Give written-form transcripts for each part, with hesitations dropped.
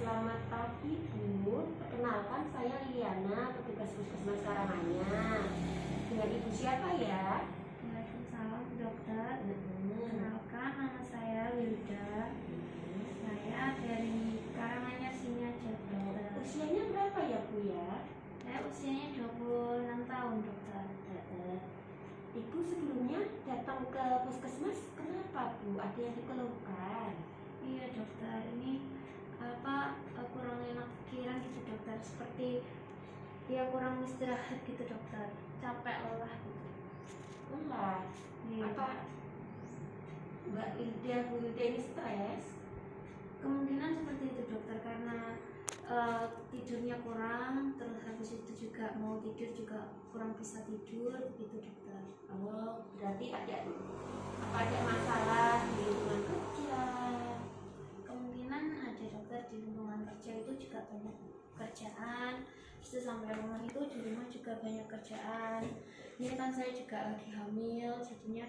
Selamat pagi Bu, perkenalkan saya Liana, petugas Puskesmas Karanganyar. Dengan Ibu siapa ya? Waalaikumsalam dokter. Kenalkan, nama saya Wilda. Saya dari Karanganyar sini aja dokter. Usianya berapa ya Bu ya? Saya usianya 26 tahun dokter. Ibu sebelumnya datang ke puskesmas kenapa Bu? Ada yang dikeluhkan? Iya dokter, ini kurang enak pikiran gitu dokter, seperti dia kurang istirahat gitu dokter, capek lelah gitu. Lelah? Iya. Apa Mbak Wilda, Bu Wilda ini stres? Kemungkinan seperti itu dokter, karena tidurnya kurang, terus habis itu juga mau tidur juga kurang bisa tidur gitu dokter. Oh, berarti ada masalah di lingkungan kerja? Kemungkinan ada dokter, di lingkungan kerja itu juga banyak kerjaan, terus sampai rumah itu di rumah juga banyak kerjaan. Ini kan saya juga lagi hamil, jadinya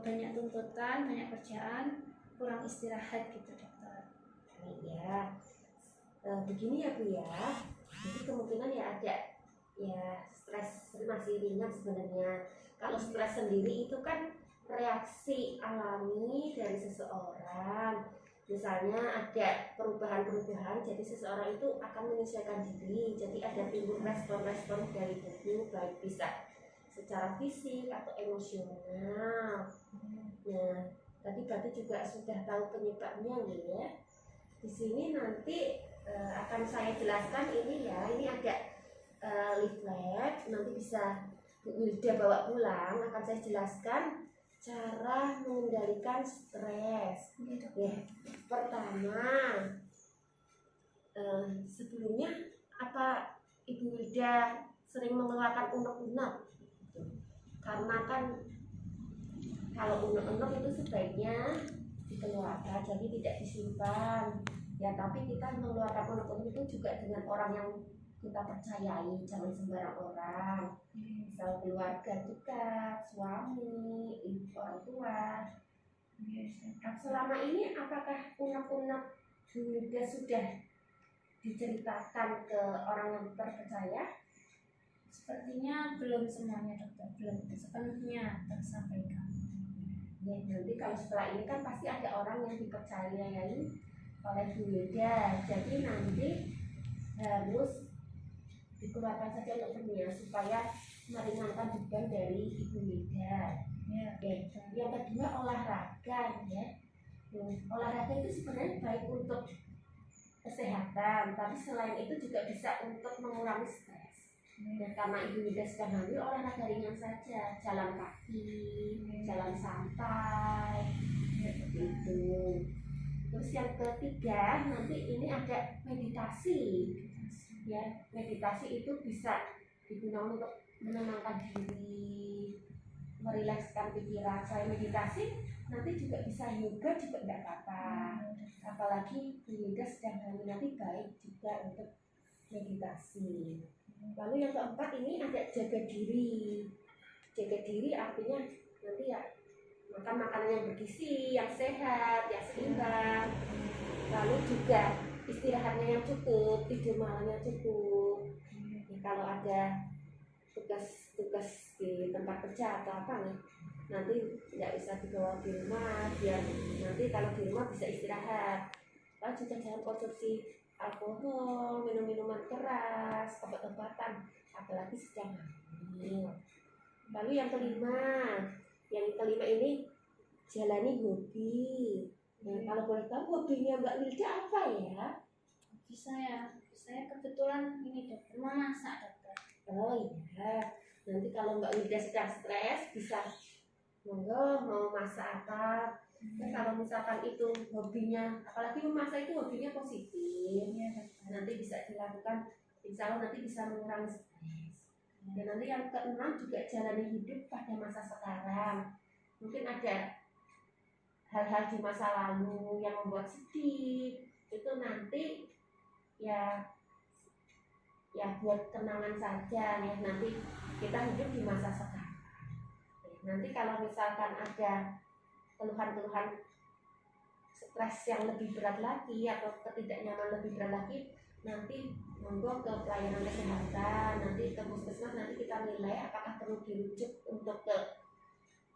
banyak tuntutan, banyak kerjaan, kurang istirahat gitu dokter. Iya. Begini ya Bu ya, jadi kemungkinan ya ada ya stres masih ringan sebenarnya. Kalau stres sendiri itu kan reaksi alami dari seseorang. Misalnya ada perubahan-perubahan, jadi seseorang itu akan menyesuaikan diri. Jadi ada timbul respon-respon dari tubuh, baik bisa secara fisik atau emosional. Nah, tadi berarti juga sudah tahu penyebabnya ya. Di sini nanti akan saya jelaskan ini ya, ini ada leaflet, nanti bisa Bu Wilda bawa pulang, akan saya jelaskan cara mengendalikan stres. Ya, pertama, sebelumnya apa Ibu Wilda sering mengeluarkan unek-unek? Karena kan kalau unek-unek itu sebaiknya dikeluarkan, jadi tidak disimpan. Ya, tapi kita mengeluarkan unek-unek itu juga dengan orang yang kita percayai, jangan sembarang orang. Misal keluarga dekat, suami, ibu, orang tua. Selama ini apakah unek-unek juga sudah diceritakan ke orang yang terpercaya? Sepertinya belum semuanya dokter, belum sepenuhnya tersampaikan. Ya, nanti kalau setelah ini kan pasti ada orang yang dipercayai oleh Bu Wilda, jadi nanti harus dikeluarkan saja unek-uneknya supaya meringankan beban dari Ibu Wilda. Ya. Oke. Yang kedua, olahraga ya. Olahraga itu sebenarnya baik untuk kesehatan, tapi selain itu juga bisa untuk mengurangi stres. Dan karena Ibu Wilda sedang hamil, olahraga ringan saja, jalan kaki, jalan santai, seperti itu. Terus yang ketiga, nanti ini ada meditasi. Ya, meditasi itu bisa digunakan untuk menenangkan diri, merilekskan pikiran. Selain meditasi, nanti juga bisa yoga juga tidak apa-apa. Apalagi yoga sedang hamil, nanti baik juga untuk meditasi. Lalu yang keempat ini ada jaga diri. Jaga diri artinya nanti ya makan makanan yang bergizi, yang sehat, yang seimbang. Lalu juga istirahatnya yang cukup, tidur malamnya cukup. Ya, kalau ada tugas-tugas di tempat kerja atau apa nih, nanti nggak bisa dibawa di rumah, biar nanti kalau di rumah bisa istirahat. Lalu juga jangan konsumsi alkohol, minum-minuman keras, obat-obatan, apalagi sedang hamil. Lalu yang kelima ini jalani hobi. Nah, kalau boleh tahu hobinya Mbak Wilda apa ya? Saya kebetulan ini dokter, memasak dokter. Oh iya, nanti kalau Mbak Wilda sedang stres bisa monggo mau masak apa. Nah, kalau misalkan itu hobinya, apalagi memasak itu hobinya positif, nanti bisa dilakukan, insya Allah nanti bisa mengurangi stres. Dan nanti yang keenam juga jalani hidup pada masa sekarang. Mungkin ada hal-hal di masa lalu yang membuat sedih, itu nanti ya buat kenangan saja ya, nanti kita hidup di masa sekarang. Nanti kalau misalkan ada keluhan-keluhan stres yang lebih berat lagi atau ketidaknyaman lebih berat lagi, nanti monggo ke pelayanan kesehatan, nanti ke puskesmas, nanti kita nilai apakah perlu dirujuk untuk ke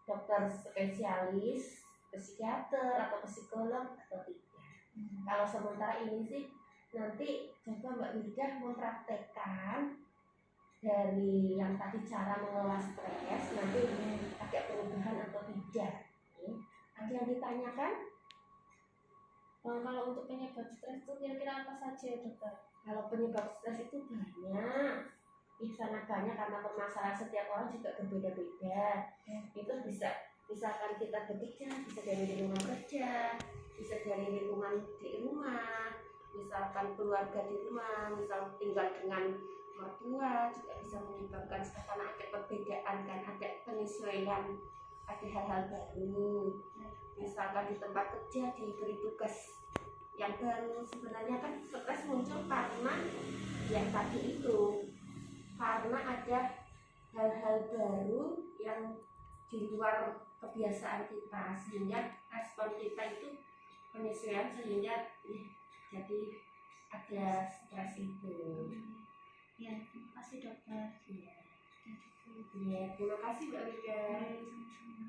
dokter spesialis, psikiater atau psikolog atau tidak. Kalau sementara ini sih nanti coba Mbak Wida mempraktekkan dari yang tadi cara mengelola stres, nanti ada perubahan atau tidak. Ada yang ditanyakan? Kalau untuk penyebab stres itu kira-kira apa saja ya dokter? Kalau penyebab stres itu banyak, sangat banyak karena permasalahan setiap orang juga berbeda-beda. Itu bisa, misalkan kita bekerja, bisa dari lingkungan kerja, bisa dari lingkungan di rumah, misalkan keluarga di rumah, misal tinggal dengan mertua juga bisa menyebabkan stres karena ada perbedaan kan, ada penyesuaian, ada hal-hal baru. Misalkan di tempat kerja diberi tugas yang baru, sebenarnya kan stres muncul karena yang tadi itu, karena ada hal-hal baru yang di luar kebiasaan kita, sehingga respon kita itu penyesuaian, sehingga jadi ada stres itu. Ya, terima kasih dokter. Ya, terima kasih Mbak Wida. Ya, sama-sama.